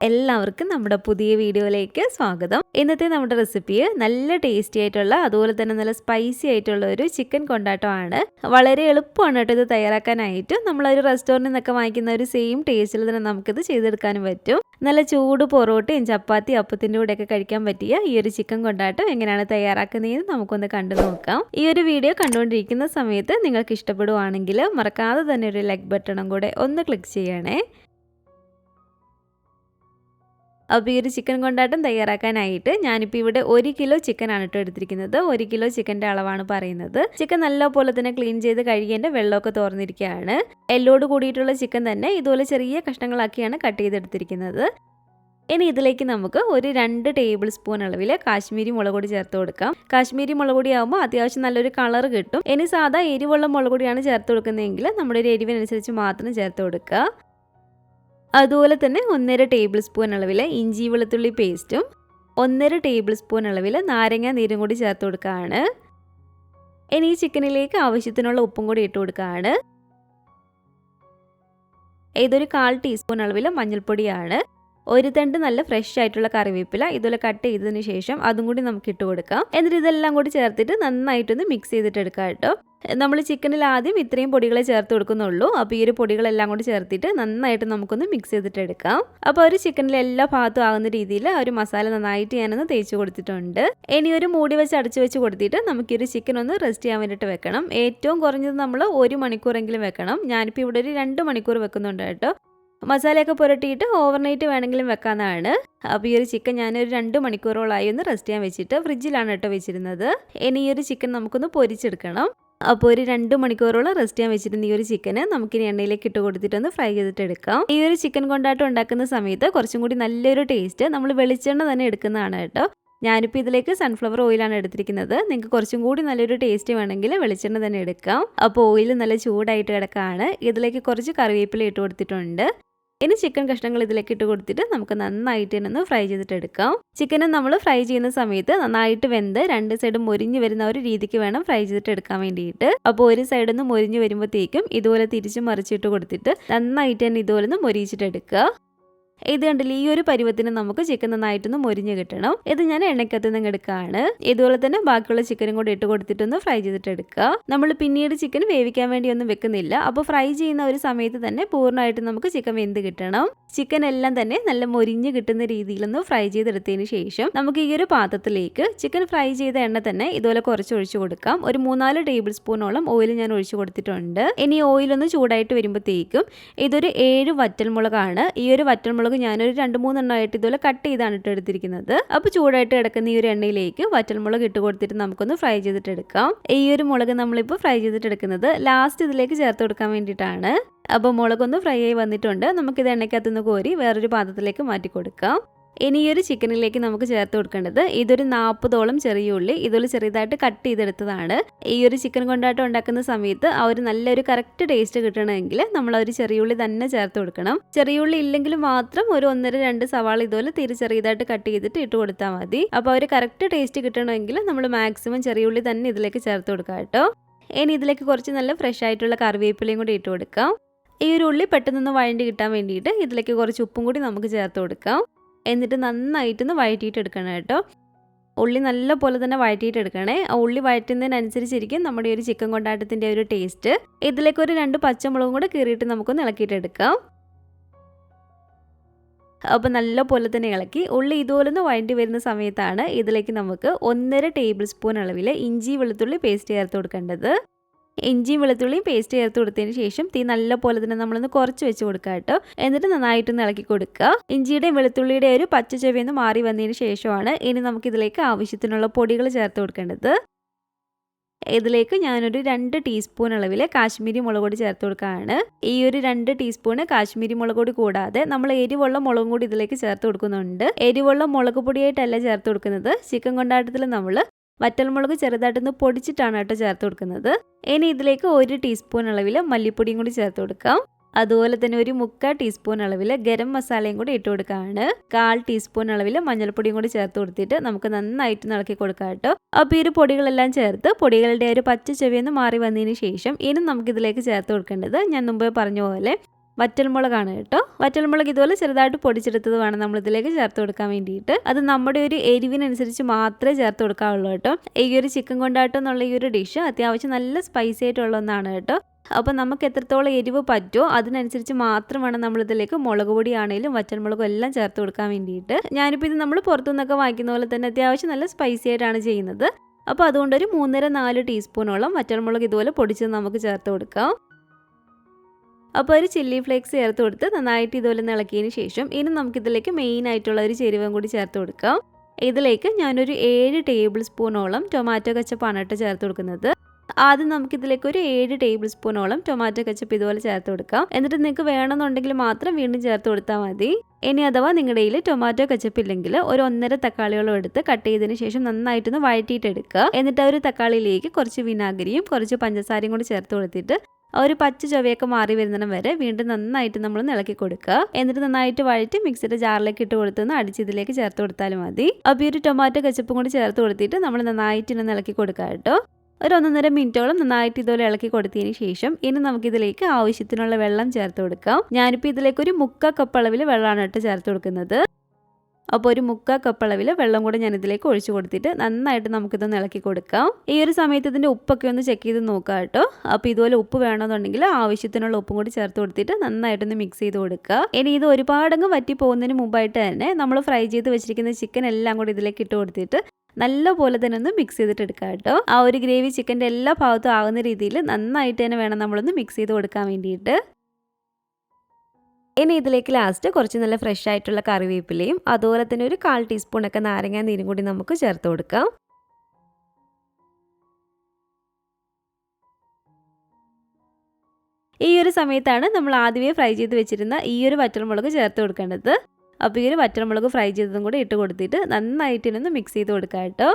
എല്ലാവർക്കും നമ്മുടെ പുതിയ വീഡിയോയിലേക്ക് സ്വാഗതം. ഇന്നത്തെ നമ്മുടെ റെസിപ്പി നല്ല ടേസ്റ്റി ആയിട്ടുള്ള അതുപോലെ തന്നെ നല്ല സ്പൈസി ആയിട്ടുള്ള ഒരു ചിക്കൻ കൊണ്ടാട്ടം ആണ്. വളരെ എളുപ്പമാണ് കേട്ടോ ഇത് തയ്യാറാക്കാനായിട്ട്. നമ്മളൊരു റെസ്റ്റോറൻറ്റിൽ നിന്നൊക്കെ വാങ്ങിക്കുന്ന ഒരു സെയിം ടേസ്റ്റിൽ തന്നെ നമുക്കിത് ചെയ്തെടുക്കാനും പറ്റും. നല്ല ചൂട് പൊറോട്ടയും ചപ്പാത്തി അപ്പത്തിൻ്റെ കൂടെയൊക്കെ കഴിക്കാൻ പറ്റിയ ഈ ഒരു ചിക്കൻ കൊണ്ടാട്ടം എങ്ങനെയാണ് തയ്യാറാക്കുന്നതെന്ന് നമുക്കൊന്ന് കണ്ടു നോക്കാം. ഈ ഒരു വീഡിയോ കണ്ടുകൊണ്ടിരിക്കുന്ന സമയത്ത് നിങ്ങൾക്ക് ഇഷ്ടപ്പെടുവാണെങ്കിൽ മറക്കാതെ തന്നെ ഒരു ലൈക്ക് ബട്ടണും കൂടെ ഒന്ന് ക്ലിക്ക് ചെയ്യണേ. അപ്പോൾ ഈ ഒരു ചിക്കൻ കൊണ്ടാട്ടം തയ്യാറാക്കാനായിട്ട് ഞാനിപ്പോൾ ഇവിടെ 1 കിലോ ചിക്കനാണ് കേട്ടോ എടുത്തിരിക്കുന്നത്. 1 കിലോ ചിക്കൻ്റെ അളവാണ് പറയുന്നത്. ചിക്കൻ നല്ലപോലെ തന്നെ ക്ലീൻ ചെയ്ത് കഴുകിയതിൻ്റെ വെള്ളമൊക്കെ തോർന്നിരിക്കുകയാണ്. എല്ലോട് കൂടിയിട്ടുള്ള ചിക്കൻ തന്നെ ഇതുപോലെ ചെറിയ കഷ്ണങ്ങളാക്കിയാണ് കട്ട് ചെയ്തെടുത്തിരിക്കുന്നത്. ഇനി ഇതിലേക്ക് നമുക്ക് ഒരു 2 ടേബിൾ സ്പൂൺ അളവിൽ കാശ്മീരി മുളക് പൊടി ചേർത്ത് കൊടുക്കാം. കാശ്മീരി മുളക് പൊടി ആകുമ്പോൾ അത്യാവശ്യം നല്ലൊരു കളർ കിട്ടും. ഇനി സാധാ എരിവുള്ള മുളക് പൊടിയാണ് ചേർത്ത് കൊടുക്കുന്നതെങ്കിൽ നമ്മുടെ ഒരു എരിവിനനുസരിച്ച് മാത്രം ചേർത്ത് കൊടുക്കുക. അതുപോലെ തന്നെ 1.5 ടേബിൾ സ്പൂൺ അളവിൽ ഇഞ്ചി വെളുത്തുള്ളി പേസ്റ്റും 1.5 ടേബിൾ സ്പൂൺ അളവിൽ നാരങ്ങ നീരും കൂടി ചേർത്ത് കൊടുക്കുകയാണ്. ഇനി ഈ ചിക്കനിലേക്ക് ആവശ്യത്തിനുള്ള ഉപ്പും കൂടി ഇട്ട് കൊടുക്കുകയാണ്. ഇതൊരു 1/4 ടീസ്പൂൺ അളവിൽ മഞ്ഞൾപ്പൊടിയാണ്. ഒരു തണ്ട് നല്ല ഫ്രഷ് ആയിട്ടുള്ള കറിവേപ്പില ഇതുപോലെ കട്ട് ചെയ്തതിന് ശേഷം അതും കൂടി നമുക്ക് ഇട്ട് കൊടുക്കാം. എന്നിട്ട് ഇതെല്ലാം കൂടി ചേർത്തിട്ട് നന്നായിട്ടൊന്ന് മിക്സ് ചെയ്തിട്ട് എടുക്കാം കേട്ടോ. നമ്മൾ ചിക്കനിൽ ആദ്യം ഇത്രയും പൊടികളെ ചേർത്ത് കൊടുക്കുന്നുള്ളൂ. അപ്പോൾ ഈ ഒരു പൊടികളെല്ലാം കൂടി ചേർത്തിട്ട് നന്നായിട്ട് നമുക്കൊന്ന് മിക്സ് ചെയ്തിട്ട് എടുക്കാം. അപ്പോൾ ഒരു ചിക്കനിൽ എല്ലാ ഭാഗത്തും ആകുന്ന രീതിയിൽ ആ ഒരു മസാല നന്നായിട്ട് ഞാനൊന്ന് തേച്ച് കൊടുത്തിട്ടുണ്ട്. ഇനി ഒരു മൂടി വെച്ച് അടച്ചു വെച്ച് കൊടുത്തിട്ട് നമുക്ക് ഒരു ചിക്കൻ ഒന്ന് റെസ്റ്റ് ചെയ്യാൻ വേണ്ടിയിട്ട് വെക്കണം. ഏറ്റവും കുറഞ്ഞത് നമ്മൾ 1 മണിക്കൂറെങ്കിലും വെക്കണം. ഞാനിപ്പോൾ ഇവിടെ ഒരു 2 മണിക്കൂർ വെക്കുന്നുണ്ട് കേട്ടോ. മസാലയൊക്കെ പുരട്ടിയിട്ട് ഓവർനൈറ്റ് വേണമെങ്കിലും വെക്കാവുന്നതാണ്. അപ്പോൾ ഈ ഒരു ചിക്കൻ ഞാനൊരു 2 മണിക്കൂറോളായി ഒന്ന് റെസ്റ്റ് ചെയ്യാൻ വെച്ചിട്ട് ഫ്രിഡ്ജിലാണ് കേട്ടോ വെച്ചിരുന്നത്. ഇനി ഈ ഒരു ചിക്കൻ നമുക്കൊന്ന് പൊരിച്ചെടുക്കണം. അപ്പോൾ ഒരു 2 മണിക്കൂറോളം റെസ്റ്റ് ചെയ്യാൻ വെച്ചിരുന്ന ഈ ഒരു ചിക്കന് നമുക്കിനി എണ്ണയിലേക്ക് ഇട്ട് കൊടുത്തിട്ടൊന്ന് ഫ്രൈ ചെയ്തിട്ട് എടുക്കാം. ഈ ഒരു ചിക്കൻ കൊണ്ടാട്ടം ഉണ്ടാക്കുന്ന സമയത്ത് കുറച്ചും കൂടി നല്ലൊരു ടേസ്റ്റ് നമ്മൾ വെളിച്ചെണ്ണ തന്നെ എടുക്കുന്നതാണ് കേട്ടോ. ഞാനിപ്പോൾ ഇതിലേക്ക് സൺഫ്ലവർ ഓയിലാണ് എടുത്തിരിക്കുന്നത്. നിങ്ങൾക്ക് കുറച്ചും കൂടി നല്ലൊരു ടേസ്റ്റ് വേണമെങ്കിൽ വെളിച്ചെണ്ണ തന്നെ എടുക്കാം. അപ്പോൾ ഓയിൽ നല്ല ചൂടായിട്ട് കിടക്കുകയാണ്. ഇതിലേക്ക് കുറച്ച് കറിവേപ്പില ഇട്ട് കൊടുത്തിട്ടുണ്ട്. ഇനി ചിക്കൻ കഷ്ണങ്ങൾ ഇതിലേക്ക് ഇട്ട് കൊടുത്തിട്ട് നമുക്ക് നന്നായിട്ട് തന്നെ ഒന്ന് ഫ്രൈ ചെയ്തിട്ട് എടുക്കാം. ചിക്കനും നമ്മൾ ഫ്രൈ ചെയ്യുന്ന സമയത്ത് നന്നായിട്ട് വെന്ത് 2 സൈഡും മൊരിഞ്ഞ് വരുന്ന ഒരു രീതിക്ക് വേണം ഫ്രൈ ചെയ്തിട്ട് എടുക്കാൻ വേണ്ടിയിട്ട്. അപ്പോൾ ഒരു സൈഡിൽ നിന്ന് മൊരിഞ്ഞ് വരുമ്പോഴത്തേക്കും ഇതുപോലെ തിരിച്ച് മറിച്ചിട്ട് കൊടുത്തിട്ട് നന്നായിട്ട് തന്നെ ഇതുപോലെ ഒന്ന് മൊരിച്ചിട്ട് എടുക്കുക. ഇത് കണ്ടില്ല, ഈ ഒരു പരുവത്തിന് നമുക്ക് ചിക്കൻ നന്നായിട്ടൊന്ന് മൊരിഞ്ഞ് കിട്ടണം. ഇത് ഞാൻ എണ്ണയ്ക്കകത്ത് നിന്ന് എടുക്കുകയാണ്. ഇതുപോലെ തന്നെ ബാക്കിയുള്ള ചിക്കനും കൂടി ഇട്ട് കൊടുത്തിട്ടൊന്ന് ഫ്രൈ ചെയ്തിട്ട് എടുക്കുക. നമ്മൾ പിന്നീട് ചിക്കൻ വേവിക്കാൻ വേണ്ടി ഒന്നും വെക്കുന്നില്ല. അപ്പോൾ ഫ്രൈ ചെയ്യുന്ന ഒരു സമയത്ത് തന്നെ പൂർണ്ണമായിട്ട് നമുക്ക് ചിക്കൻ വെന്ത് കിട്ടണം. ചിക്കൻ എല്ലാം തന്നെ നല്ല മൊരിഞ്ഞ് കിട്ടുന്ന രീതിയിലൊന്ന് ഫ്രൈ ചെയ്തെടുത്തതിന് ശേഷം നമുക്ക് ഈ ഒരു പാത്രത്തിലേക്ക് ചിക്കൻ ഫ്രൈ ചെയ്ത എണ്ണ തന്നെ ഇതുപോലെ കുറച്ച് ഒഴിച്ചു കൊടുക്കാം. ഒരു 3-4 ടേബിൾ സ്പൂണോളം ഓയിൽ ഞാൻ ഒഴിച്ചു കൊടുത്തിട്ടുണ്ട്. ഇനി ഓയിലൊന്ന് ചൂടായിട്ട് വരുമ്പോഴത്തേക്കും ഇതൊരു 7 വറ്റൽമുളകാണ്. ഈ ഒരു വറ്റൽമുളക് ഞാനൊരു 2-3 എണ്ണമായിട്ട് ഇതുപോലെ കട്ട് ചെയ്താണ് ഇട്ട് എടുത്തിരിക്കുന്നത്. അപ്പോൾ ചൂടായിട്ട് കിടക്കുന്ന ഈ ഒരു എണ്ണയിലേക്ക് വറ്റൽമുളക് ഇട്ട് കൊടുത്തിട്ട് നമുക്കൊന്ന് ഫ്രൈ ചെയ്തിട്ട് എടുക്കാം. ഈ ഒരു മുളക് നമ്മളിപ്പോൾ ഫ്രൈ ചെയ്തിട്ട് എടുക്കുന്നത് ലാസ്റ്റ് ഇതിലേക്ക് ചേർത്ത് കൊടുക്കാൻ വേണ്ടിയിട്ടാണ്. അപ്പോൾ മുളകൊന്ന് ഫ്രൈ ആയി വന്നിട്ടുണ്ട്. നമുക്കിത് എണ്ണയ്ക്കകത്തുനിന്ന് കോരി വേറൊരു പാത്രത്തിലേക്ക് മാറ്റി കൊടുക്കാം. ഇനി ഈ ഒരു ചിക്കനിലേക്ക് നമുക്ക് ചേർത്ത് കൊടുക്കേണ്ടത് ഇതൊരു 40ഓളം ചെറിയ ഉള്ളി ഇതുപോലെ ചെറുതായിട്ട് കട്ട് ചെയ്തെടുത്തതാണ്. ഈ ഒരു ചിക്കൻ കൊണ്ടാട്ടം ഉണ്ടാക്കുന്ന സമയത്ത് ആ ഒരു നല്ലൊരു കറക്റ്റ് ടേസ്റ്റ് കിട്ടണമെങ്കിൽ നമ്മൾ ആ ഒരു ചെറിയ ഉള്ളി തന്നെ ചേർത്ത് കൊടുക്കണം. ചെറിയ ഉള്ളി ഇല്ലെങ്കിൽ മാത്രം ഒരു 1-2 സവാള ഇതുപോലെ ചെറുതായിട്ട് കട്ട് ചെയ്തിട്ട് ഇട്ട് കൊടുത്താൽ മതി. അപ്പോൾ ആ ഒരു കറക്റ്റ് ടേസ്റ്റ് കിട്ടണമെങ്കിൽ നമ്മൾ മാക്സിമം ചെറിയ ഉള്ളി തന്നെ ഇതിലേക്ക് ചേർത്ത് കൊടുക്കാം കേട്ടോ. ഇനി ഇതിലേക്ക് കുറച്ച് നല്ല ഫ്രഷ് ആയിട്ടുള്ള കറിവേപ്പിലയും കൂടി ഇട്ട് കൊടുക്കാം. ഈ ഒരു ഉള്ളി പെട്ടെന്നൊന്ന് വഴണ്ടി കിട്ടാൻ വേണ്ടിയിട്ട് ഇതിലേക്ക് കുറച്ച് ഉപ്പും കൂടി നമുക്ക് ചേർത്ത് കൊടുക്കാം. എന്നിട്ട് നന്നായിട്ടൊന്ന് വഴറ്റിയിട്ട് എടുക്കണം കേട്ടോ. ഉള്ളി നല്ല പോലെ തന്നെ വഴറ്റിയിട്ട് എടുക്കണേ. ഉള്ളി വഴറ്റുന്നതിനനുസരിച്ചിരിക്കും നമ്മുടെ ഒരു ചിക്കൻ കൊണ്ടാട്ടത്തിൻ്റെ ഒരു ടേസ്റ്റ്. ഇതിലേക്ക് ഒരു 2 പച്ചമുളകും കൂടെ കീറിയിട്ട് നമുക്കൊന്ന് ഇളക്കിയിട്ട് എടുക്കാം. അപ്പോൾ നല്ല പോലെ തന്നെ ഇളക്കി ഉള്ളി ഇതുപോലെ ഒന്ന് വഴണ്ടി വരുന്ന സമയത്താണ് ഇതിലേക്ക് നമുക്ക് 1.5 ടേബിൾ സ്പൂൺ അളവിൽ ഇഞ്ചി വെളുത്തുള്ളി പേസ്റ്റ് ചേർത്ത് കൊടുക്കേണ്ടത്. ഇഞ്ചിയും വെളുത്തുള്ളിയും പേസ്റ്റ് ചേർത്ത് കൊടുത്തതിന് ശേഷം തീ നല്ല പോലെ തന്നെ നമ്മളൊന്ന് കുറച്ച് വെച്ച് കൊടുക്കുക കേട്ടോ. എന്നിട്ട് നന്നായിട്ടൊന്ന് ഇളക്കി കൊടുക്കുക. ഇഞ്ചിയുടെയും വെളുത്തുള്ളിയുടെ ഒരു പച്ച ചുവയൊന്ന് മാറി വന്നതിന് ശേഷമാണ് ഇനി നമുക്കിതിലേക്ക് ആവശ്യത്തിനുള്ള പൊടികൾ ചേർത്ത് കൊടുക്കേണ്ടത്. ഇതിലേക്ക് ഞാനൊരു 2 ടീസ്പൂൺ അളവിൽ കാശ്മീരി മുളക് പൊടി ചേർത്ത് കൊടുക്കുകയാണ്. ഈ ഒരു 2 ടീസ്പൂൺ കാശ്മീരി മുളക് പൊടി കൂടാതെ നമ്മൾ എരിവുള്ള മുളകും കൂടി ഇതിലേക്ക് ചേർത്ത് കൊടുക്കുന്നുണ്ട്. എരിവുള്ള മുളക് പൊടിയായിട്ടല്ല ചേർത്ത് കൊടുക്കുന്നത്. ചിക്കൻ കൊണ്ടാട്ടത്തിൽ നമ്മൾ വറ്റൽമുളക് ചെറുതായിട്ടൊന്ന് പൊടിച്ചിട്ടാണ് കേട്ടോ ചേർത്ത് കൊടുക്കുന്നത്. ഇനി ഇതിലേക്ക് 1 ടീസ്പൂൺ അളവിൽ മല്ലിപ്പൊടിയും കൂടി ചേർത്ത് കൊടുക്കാം. അതുപോലെ തന്നെ ഒരു 3/4 ടീസ്പൂൺ അളവിൽ ഗരം മസാലയും കൂടി ഇട്ട് കൊടുക്കുകയാണ്. 1/4 ടീസ്പൂൺ അളവിൽ മഞ്ഞൾപ്പൊടിയും കൂടി ചേർത്ത് കൊടുത്തിട്ട് നമുക്ക് നന്നായിട്ട് ഇളക്കി കൊടുക്കാം കേട്ടോ. അപ്പോൾ ഈ ഒരു പൊടികളെല്ലാം ചേർത്ത് പൊടികളുടെ ഒരു പച്ച ചുവയൊന്ന് മാറി വന്നതിന് ശേഷം ഇനി നമുക്കിതിലേക്ക് ചേർത്ത് കൊടുക്കേണ്ടത് ഞാൻ മുമ്പേ പറഞ്ഞ പോലെ വറ്റൽമുളകാണ് കേട്ടോ. വറ്റൽമുളക് ഇതുപോലെ ചെറുതായിട്ട് പൊടിച്ചെടുത്തത് വേണം നമ്മൾ ഇതിലേക്ക് ചേർത്ത് കൊടുക്കാൻ വേണ്ടിയിട്ട്. അത് നമ്മുടെ ഒരു എരിവിനനുസരിച്ച് മാത്രമേ ചേർത്ത് കൊടുക്കാവുള്ളൂ കേട്ടോ. ഈ ഒരു ചിക്കൻ കൊണ്ടാട്ടം എന്നുള്ള ഈ ഒരു ഡിഷ് അത്യാവശ്യം നല്ല സ്പൈസി ആയിട്ടുള്ള ഒന്നാണ് കേട്ടോ. അപ്പോൾ നമുക്ക് എത്രത്തോളം എരിവ് പറ്റുമോ അതിനനുസരിച്ച് മാത്രം വേണം നമ്മളിതിലേക്ക് മുളക് പൊടിയാണെങ്കിലും വറ്റൽമുളകും എല്ലാം ചേർത്ത് കൊടുക്കാൻ വേണ്ടിയിട്ട്. ഞാനിപ്പോൾ ഇത് നമ്മൾ പുറത്തുനിന്നൊക്കെ വാങ്ങിക്കുന്ന പോലെ തന്നെ അത്യാവശ്യം നല്ല സ്പൈസി ആയിട്ടാണ് ചെയ്യുന്നത്. അപ്പോൾ അതുകൊണ്ടൊരു 3-4 ടീസ്പൂണോളം വറ്റൽമുളക് ഇതുപോലെ പൊടിച്ചത് നമുക്ക് ചേർത്ത് കൊടുക്കാം. അപ്പോൾ ഒരു ചില്ലി ഫ്ലേക്സ് ചേർത്ത് കൊടുത്ത് നന്നായിട്ട് ഇതുപോലെ ഇളക്കിയതിന് ശേഷം ഇനി നമുക്കിതിലേക്ക് മെയിൻ ആയിട്ടുള്ള ഒരു ചേരുവം കൂടി ചേർത്ത് കൊടുക്കാം. ഇതിലേക്ക് ഞാനൊരു 7 ടേബിൾ സ്പൂണോളം ടൊമാറ്റോ കെച്ചപ്പാണ് കേട്ടോ ചേർത്ത് കൊടുക്കുന്നത്. ആദ്യം നമുക്കിതിലേക്ക് ഒരു 7 ടേബിൾ സ്പൂണോളം ടൊമാറ്റോ കെച്ചപ്പ് ഇതുപോലെ ചേർത്ത് കൊടുക്കാം. എന്നിട്ട് നിങ്ങൾക്ക് വേണമെന്നുണ്ടെങ്കിൽ മാത്രം വീണ്ടും ചേർത്ത് കൊടുത്താൽ മതി. ഇനി അഥവാ നിങ്ങളുടെ കയ്യിൽ ടൊമാറ്റോ കെച്ചപ്പ് ഇല്ലെങ്കിൽ ഒരു 1.5 തക്കാളിയോളം എടുത്ത് കട്ട് ചെയ്തതിന് ശേഷം നന്നായിട്ടൊന്ന് വഴറ്റിയിട്ടെടുക്കുക. എന്നിട്ട് ആ ഒരു തക്കാളിയിലേക്ക് കുറച്ച് വിനാഗിരിയും കുറച്ച് പഞ്ചസാരയും കൂടി ചേർത്ത് കൊടുത്തിട്ട് ഒരു പച്ച ചൊവയൊക്കെ മാറി വരുന്നിടം വരെ വീണ്ടും നന്നായിട്ട് നമ്മൾ ഇളക്കി കൊടുക്കുക. എന്നിട്ട് നന്നായിട്ട് വഴറ്റി മിക്സിയുടെ ജാറിലേക്ക് ഇട്ട് കൊടുത്തൊന്ന് അടിച്ച് ഇതിലേക്ക് ചേർത്ത് കൊടുത്താലും മതി. അപ്പോൾ ഈ ഒരു ടൊമാറ്റോ കെച്ചപ്പും കൂടി ചേർത്ത് കൊടുത്തിട്ട് നമ്മൾ നന്നായിട്ട് ഇന്ന് ഇളക്കി കൊടുക്കുക കേട്ടോ. ഒരു 1.5 മിനിറ്റോളം നന്നായിട്ട് ഇതുപോലെ ഇളക്കി കൊടുത്തതിന് ശേഷം ഇനി നമുക്കിതിലേക്ക് ആവശ്യത്തിനുള്ള വെള്ളം ചേർത്ത് കൊടുക്കാം. ഞാനിപ്പോൾ ഇതിലേക്ക് ഒരു 3/4 കപ്പ് അളവിൽ വെള്ളമാണ് കേട്ടോ ചേർത്ത് കൊടുക്കുന്നത്. അപ്പോൾ ഒരു 3/4 കപ്പ് അളവിൽ വെള്ളം കൂടെ ഞാൻ ഇതിലേക്ക് ഒഴിച്ചു കൊടുത്തിട്ട് നന്നായിട്ട് നമുക്കിതൊന്ന് ഇളക്കി കൊടുക്കാം. ഈ ഒരു സമയത്ത് ഇതിൻ്റെ ഉപ്പൊക്കെ ഒന്ന് ചെക്ക് ചെയ്ത് നോക്കാം കേട്ടോ. അപ്പോൾ ഇതുപോലെ ഉപ്പ് വേണമെന്നുണ്ടെങ്കിൽ ആവശ്യത്തിനുള്ള ഉപ്പും കൂടി ചേർത്ത് കൊടുത്തിട്ട് നന്നായിട്ടൊന്ന് മിക്സ് ചെയ്ത് കൊടുക്കുക. ഇനി ഇത് ഒരുപാടങ്ങ് വറ്റി പോകുന്നതിന് മുമ്പായിട്ട് തന്നെ നമ്മൾ ഫ്രൈ ചെയ്ത് വെച്ചിരിക്കുന്ന ചിക്കൻ എല്ലാം കൂടി ഇതിലേക്ക് ഇട്ട് കൊടുത്തിട്ട് നല്ലപോലെ തന്നെ ഒന്ന് മിക്സ് ചെയ്തിട്ട് എടുക്കാം കേട്ടോ. ആ ഒരു ഗ്രേവി ചിക്കൻ്റെ എല്ലാ ഭാഗത്തും ആകുന്ന രീതിയിൽ നന്നായിട്ട് തന്നെ വേണം നമ്മളൊന്ന് മിക്സ് ചെയ്ത് കൊടുക്കാൻ വേണ്ടിയിട്ട്. ഇനി ഇതിലേക്ക് ലാസ്റ്റ് കുറച്ച് നല്ല ഫ്രഷ് ആയിട്ടുള്ള കറിവേപ്പിലയും അതുപോലെ തന്നെ ഒരു 1/4 ടീസ്പൂണൊക്കെ നാരങ്ങ നീരും കൂടി നമുക്ക് ചേർത്ത് കൊടുക്കാം. ഈ ഒരു സമയത്താണ് നമ്മൾ ആദ്യമേ ഫ്രൈ ചെയ്ത് വെച്ചിരുന്ന ഈ ഒരു വറ്റൽമുളക് ചേർത്ത് കൊടുക്കേണ്ടത്. അപ്പോൾ ഈ ഒരു വറ്റൽമുളക് ഫ്രൈ ചെയ്തതും കൂടി ഇട്ട് കൊടുത്തിട്ട് നന്നായിട്ട് ഇതിനൊന്ന് മിക്സ് ചെയ്ത് കൊടുക്കാം കേട്ടോ.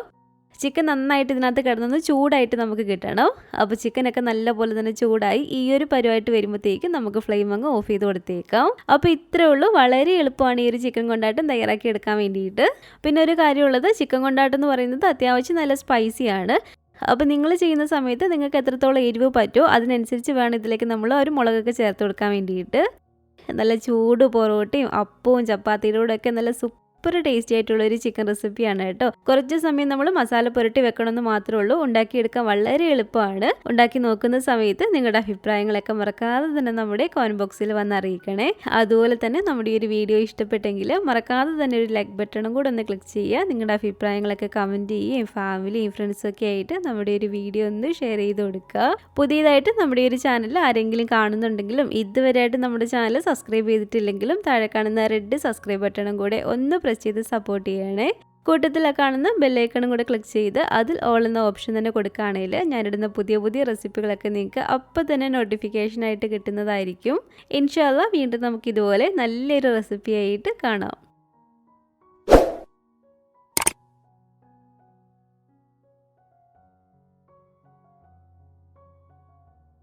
ചിക്കൻ നന്നായിട്ട് ഇതിനകത്ത് കിടന്നൊന്ന് ചൂടായിട്ട് നമുക്ക് കിട്ടണം. അപ്പോൾ ചിക്കനൊക്കെ നല്ലപോലെ തന്നെ ചൂടായി ഈ ഒരു പരുവായിട്ട് വരുമ്പോഴത്തേക്കും നമുക്ക് ഫ്ലെയിം അങ്ങ് ഓഫ് ചെയ്ത് കൊടുത്തേക്കാം. അപ്പോൾ ഇത്രേ ഉള്ളൂ. വളരെ എളുപ്പമാണ് ഈ ഒരു ചിക്കൻ കൊണ്ടാട്ടം തയ്യാറാക്കി എടുക്കാൻ വേണ്ടിയിട്ട്. പിന്നെ ഒരു കാര്യമുള്ളത്, ചിക്കൻ കൊണ്ടാട്ടം എന്ന് പറയുന്നത് അത്യാവശ്യം നല്ല സ്പൈസിയാണ്. അപ്പോൾ നിങ്ങൾ ചെയ്യുന്ന സമയത്ത് നിങ്ങൾക്ക് എത്രത്തോളം എരിവ് പറ്റുമോ അതിനനുസരിച്ച് വേണം ഇതിലേക്ക് നമ്മൾ ഒരു മുളകൊക്കെ ചേർത്ത് കൊടുക്കാൻ വേണ്ടിയിട്ട്. നല്ല ചൂട് പൊറോട്ടയും അപ്പവും ചപ്പാത്തിയുടെ കൂടെ ഒക്കെ നല്ല സൂപ്പർ ടേസ്റ്റി ആയിട്ടുള്ള ഒരു ചിക്കൻ റെസിപ്പിയാണ് കേട്ടോ. കുറച്ച് സമയം നമ്മൾ മസാല പുരട്ടി വെക്കണമെന്ന് മാത്രമേ ഉള്ളൂ. ഉണ്ടാക്കിയെടുക്കാൻ വളരെ എളുപ്പമാണ്. ഉണ്ടാക്കി നോക്കുന്ന സമയത്ത് നിങ്ങളുടെ അഭിപ്രായങ്ങളൊക്കെ മറക്കാതെ തന്നെ നമ്മുടെ കമന്റ് ബോക്സിൽ വന്ന് അറിയിക്കണേ. അതുപോലെ തന്നെ നമ്മുടെ ഈ ഒരു വീഡിയോ ഇഷ്ടപ്പെട്ടെങ്കിൽ മറക്കാതെ തന്നെ ഒരു ലൈക്ക് ബട്ടണും കൂടെ ഒന്ന് ക്ലിക്ക് ചെയ്യുക. നിങ്ങളുടെ അഭിപ്രായങ്ങളൊക്കെ കമൻറ്റ് ചെയ്യുകയും ഫാമിലിയും ഫ്രണ്ട്സൊക്കെ ആയിട്ട് നമ്മുടെ ഒരു വീഡിയോ ഒന്ന് ഷെയർ ചെയ്ത് കൊടുക്കുക. പുതിയതായിട്ട് നമ്മുടെ ഒരു ചാനൽ ആരെങ്കിലും കാണുന്നുണ്ടെങ്കിലും ഇതുവരെയായിട്ട് നമ്മുടെ ചാനൽ സബ്സ്ക്രൈബ് ചെയ്തിട്ടില്ലെങ്കിലും താഴെ കാണുന്ന റെഡ് സബ്സ്ക്രൈബ് ബട്ടണും കൂടെ ഒന്ന് പ്രസ് ചെയ്ത് സപ്പോർട്ട് ചെയ്യണേ. കൂട്ടത്തിൽ കാണുന്ന ബെല്ലൈക്കണും കൂടെ ക്ലിക്ക് ചെയ്ത് അതിൽ ഓൾ എന്ന ഓപ്ഷൻ തന്നെ കൊടുക്കുകയാണെങ്കിൽ ഞാനിടുന്ന പുതിയ പുതിയ റെസിപ്പികളൊക്കെ നിങ്ങൾക്ക് അപ്പോൾ തന്നെ നോട്ടിഫിക്കേഷൻ ആയിട്ട് കിട്ടുന്നതായിരിക്കും. ഇൻഷാ അല്ലാഹ് വീണ്ടും നമുക്ക് ഇതുപോലെ നല്ലൊരു റെസിപ്പി ആയിട്ട് കാണാം.